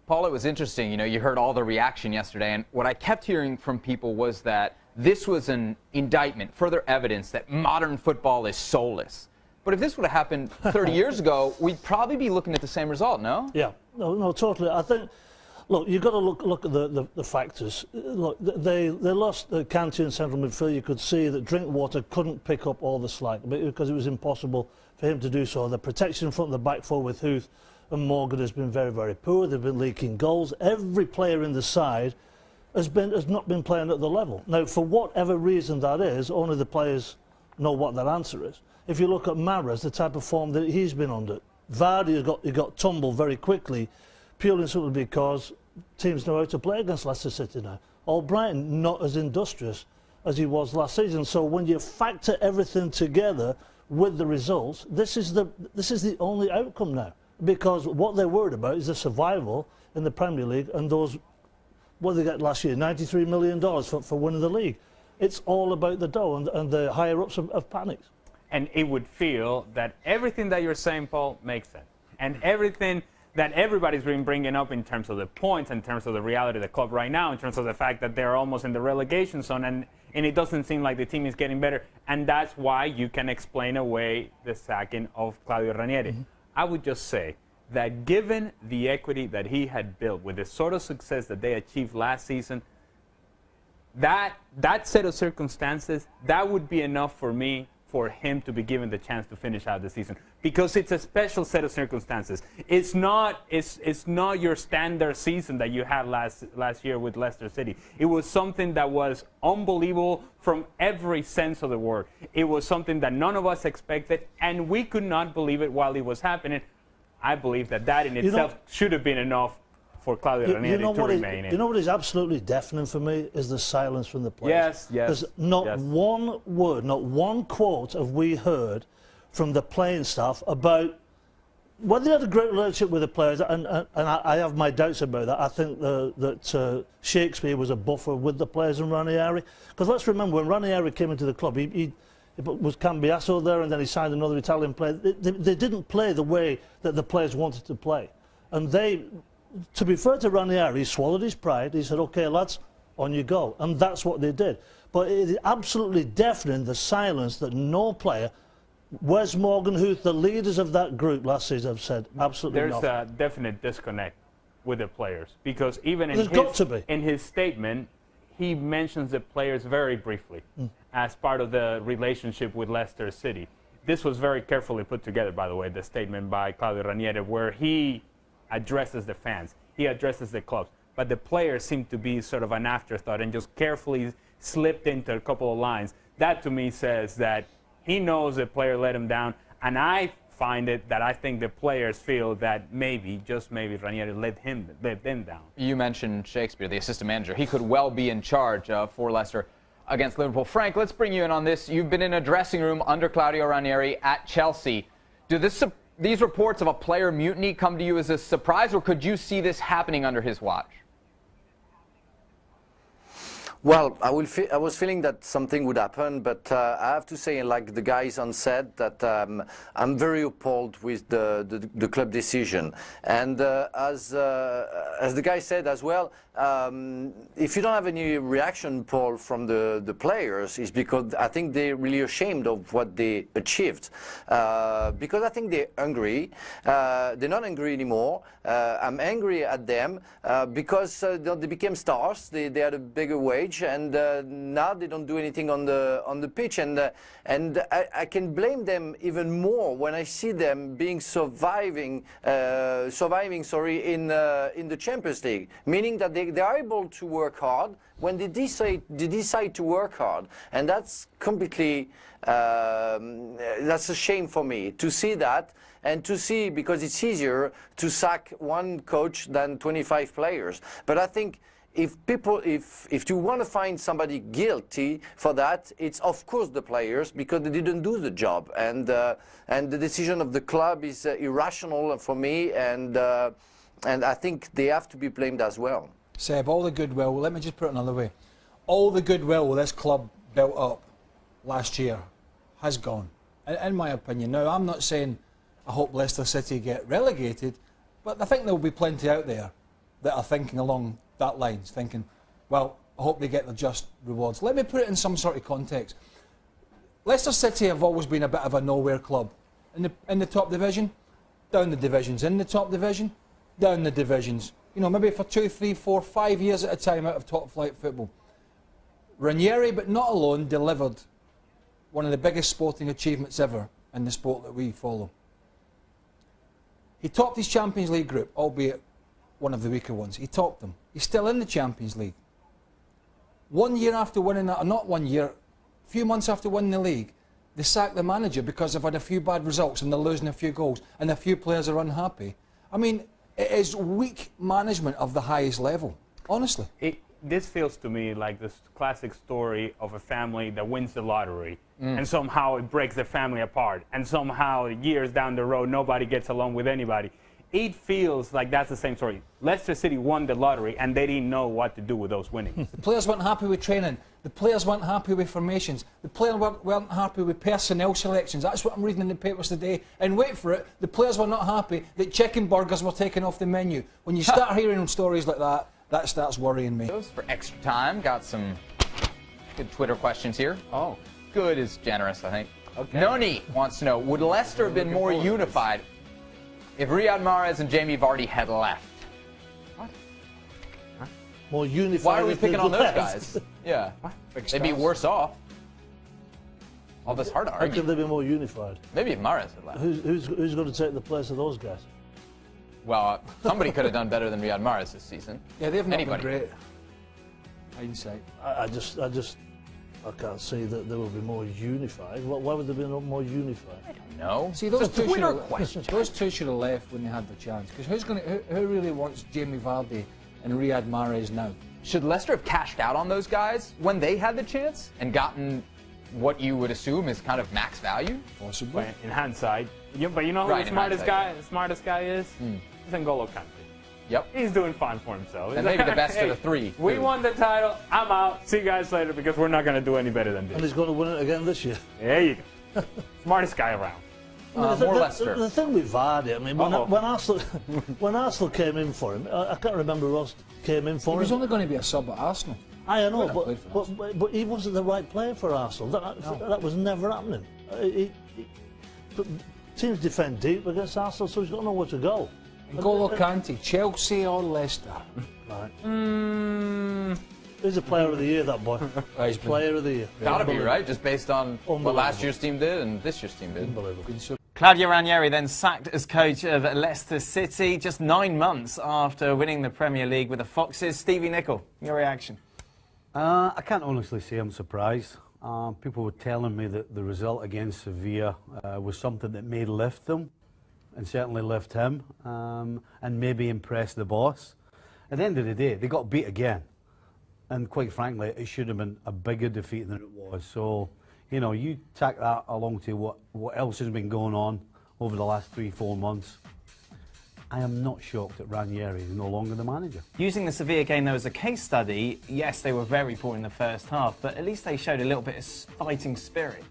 Paul, it was interesting. You know, you heard all the reaction yesterday, and what I kept hearing from people was that this was an indictment, further evidence that modern football is soulless. But if this would have happened 30 years ago, we'd probably be looking at the same result, no? Yeah, no, totally. I think, look, you've got to look at the factors. Look, they lost Kanté in central midfield. You could see that Drinkwater couldn't pick up all the slack because it was impossible for him to do so. The protection in front of the back four with Huth and Morgan has been very, very poor. They've been leaking goals. Every player in the side has not been playing at the level. Now, for whatever reason that is, only the players know what that answer is. If you look at Mahrez, the type of form that he's been under, Vardy he got tumbled very quickly, purely and simply because teams know how to play against Leicester City now. Albrighton not as industrious as he was last season. So when you factor everything together with the results, this is the only outcome now. Because what they're worried about is the survival in the Premier League and those, what did they get last year, $93 million for winning the league. It's all about the dough, and the higher-ups have panicked. And it would feel that everything that you're saying, Paul, makes sense. And everything that everybody's been bringing up in terms of the points, in terms of the reality of the club right now, in terms of the fact that they're almost in the relegation zone, and it doesn't seem like the team is getting better. And that's why you can explain away the sacking of Claudio Ranieri. Mm-hmm. I would just say that given the equity that he had built with the sort of success that they achieved last season, that set of circumstances, that would be enough for me for him to be given the chance to finish out the season, because it's a special set of circumstances. It's not your standard season that you had last year with Leicester City. It was something that was unbelievable from every sense of the word. It was something that none of us expected, and we could not believe it while it was happening. I believe that in itself should have been enough for Claudio Ranieri to remain in. You know what is absolutely deafening for me is the silence from the players. Yes. There's not one word, not one quote have we heard from the playing staff about whether they had a great relationship with the players, and I have my doubts about that. I think that Shakespeare was a buffer with the players and Ranieri. Because let's remember, when Ranieri came into the club, he was Cambiasso there, and then he signed another Italian player. They didn't play the way that the players wanted to play. And to be fair to Ranieri, he swallowed his pride. He said, OK, lads, on you go. And that's what they did. But it is absolutely deafening, the silence that no player, Wes Morgan, Huth, the leaders of that group last season have said absolutely nothing. There's a definite disconnect with the players, because even in his statement, he mentions the players very briefly as part of the relationship with Leicester City. This was very carefully put together, by the way, the statement by Claudio Ranieri, where he addresses the fans, he addresses the clubs, but the players seem to be sort of an afterthought and just carefully slipped into a couple of lines. That to me says that he knows the player let him down, and I find it that I think the players feel that maybe, just maybe, Ranieri let them down. You mentioned Shakespeare, the assistant manager. He could well be in charge for Leicester against Liverpool. Frank, let's bring you in on this. You've been in a dressing room under Claudio Ranieri at Chelsea. These reports of a player mutiny come to you as a surprise, or could you see this happening under his watch? Well, I was feeling that something would happen, but I have to say, like the guys on set, that I'm very appalled with the club decision. And as the guy said as well, if you don't have any reaction, Paul, from the players, it's because I think they're really ashamed of what they achieved. Because I think they're angry. They're not angry anymore. I'm angry at them because they became stars. They had a bigger wage. And now they don't do anything on the pitch, and I can blame them even more when I see them being surviving in the Champions League, meaning that they are able to work hard when they decide to work hard, and that's completely that's a shame for me to see that. And to see, because it's easier to sack one coach than 25 players, but I think if you want to find somebody guilty for that, it's of course the players, because they didn't do the job, and the decision of the club is irrational for me, and I think they have to be blamed as well. Seb, all the goodwill, let me just put it another way, all the goodwill this club built up last year has gone, in my opinion. Now, I'm not saying I hope Leicester City get relegated, but I think there will be plenty out there that are thinking along that lines, thinking, well, I hope they get their just rewards. Let me put it in some sort of context. Leicester City have always been a bit of a nowhere club. In the top division, down the divisions. In the top division, down the divisions. You know, maybe for 2, 3, 4, 5 years at a time out of top flight football. Ranieri, but not alone, delivered one of the biggest sporting achievements ever in the sport that we follow. He topped his Champions League group, albeit one of the weaker ones. He topped them. He's still in the Champions League. 1 year after winning that, or not 1 year, a few months after winning the league, they sacked the manager because they've had a few bad results and they're losing a few goals and a few players are unhappy. I mean, it is weak management of the highest level, honestly. This feels to me like this classic story of a family that wins the lottery and somehow it breaks the family apart and somehow years down the road nobody gets along with anybody. It feels like that's the same story. Leicester City won the lottery and they didn't know what to do with those winnings. The players weren't happy with training. The players weren't happy with formations. The players weren't happy with personnel selections. That's what I'm reading in the papers today. And wait for it, the players were not happy that chicken burgers were taken off the menu. When you start hearing stories like that, that starts worrying me. For extra time, got some good Twitter questions here. Oh. Good is generous, I think. Okay. Noni wants to know, would Leicester have been more unified if Riyad Mahrez and Jamie Vardy had left? What? Huh? More unified. Why are we picking on those guys? Yeah. What? They'd be worse off. All this hard to How argue. could they be more unified? Maybe if Mahrez had left. Who's going to take the place of those guys? Well, somebody could have done better than Riyad Mahrez this season. Yeah, they've not Anybody. been great. Hindsight. I can't see that they will be more unified. Why would they be more unified? I don't know. See, those two, Twitter questions. those two should have left when they had the chance. Because who really wants Jamie Vardy and Riyad Mahrez now? Should Leicester have cashed out on those guys when they had the chance and gotten what you would assume is kind of max value? Possibly. But in hindsight, but you know who Right, the in smartest hindsight, guy is? It's N'Golo Kante. Yep. He's doing fine for himself. And maybe the best of the three. We too. won the title. I'm out. See you guys later because we're not going to do any better than And this. he's going to win it again this year. There you go. Smartest guy around. More Leicester. The thing with Vardy, I mean, when Arsenal came in for him, I can't remember who else came in for He was him. only going to be a sub at Arsenal. I know, Wouldn't have played for but he wasn't the right player for Arsenal. That was never happening. But teams defend deep against Arsenal, so he's got nowhere to go. N'Golo Kante, Chelsea or Leicester? Right. He's a player of the year, that boy. He's Player of the year. Gotta be, right? Just based on what Unbelievable. last year's team did and this year's team did. Unbelievable. Claudio Ranieri then sacked as coach of Leicester City just 9 months after winning the Premier League with the Foxes. Stevie Nicol, your reaction? I can't honestly say I'm surprised. People were telling me that the result against Sevilla was something that may lift them, and certainly lift him, and maybe impress the boss. At the end of the day, they got beat again. And quite frankly, it should have been a bigger defeat than it was. So, you know, you tack that along to what else has been going on over the last 3-4 months. I am not shocked that Ranieri is no longer the manager. Using the Sevilla game though as a case study, yes, they were very poor in the first half, but at least they showed a little bit of fighting spirit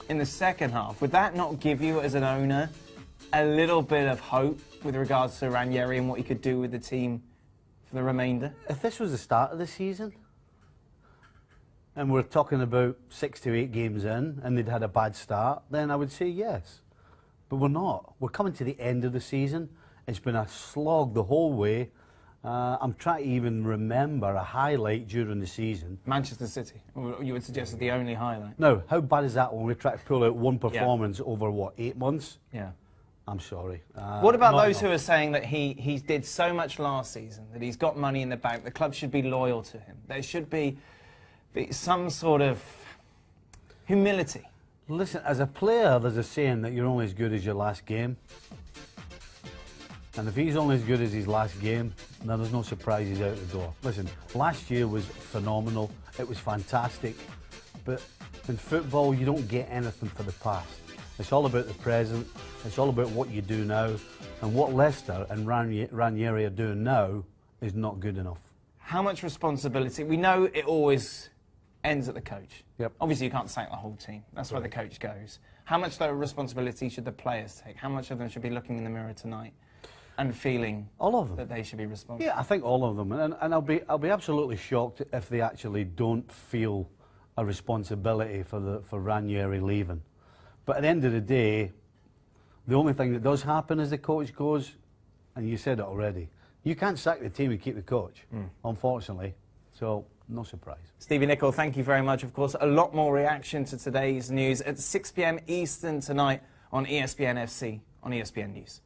in the second half. Would that not give you, as an owner, a little bit of hope with regards to Ranieri and what he could do with the team for the remainder? If this was the start of the season, and we're talking about 6 to 8 games in, and they'd had a bad start, then I would say yes. But we're not. We're coming to the end of the season. It's been a slog the whole way. I'm trying to even remember a highlight during the season. Manchester City, you would suggest is the only highlight. Now, how bad is that when we try to pull out one performance over, what, 8 months? Yeah. I'm sorry. What about not those who enough. are saying that he did so much last season, that he's got money in the bank, the club should be loyal to him? There should be some sort of humility. Listen, as a player, there's a saying that you're only as good as your last game. And if he's only as good as his last game, then there's no surprise he's out the door. Listen, last year was phenomenal. It was fantastic. But in football, you don't get anything for the past. It's all about the present. It's all about what you do now. And what Leicester and Ranieri are doing now is not good enough. How much responsibility? We know it always ends at the coach. Yep. Obviously, you can't sack the whole team. That's where the coach goes. How much though responsibility should the players take? How much of them should be looking in the mirror tonight? and feeling All of them. that they should be responsible? Yeah, I think all of them, and I'll be absolutely shocked if they actually don't feel a responsibility for Ranieri leaving. But at the end of the day, the only thing that does happen is the coach goes, and you said it already, you can't sack the team and keep the coach, unfortunately. So no surprise. Stevie Nicol, thank you very much. Of course, a lot more reaction to today's news at 6 p.m. Eastern tonight on ESPN FC on ESPN News.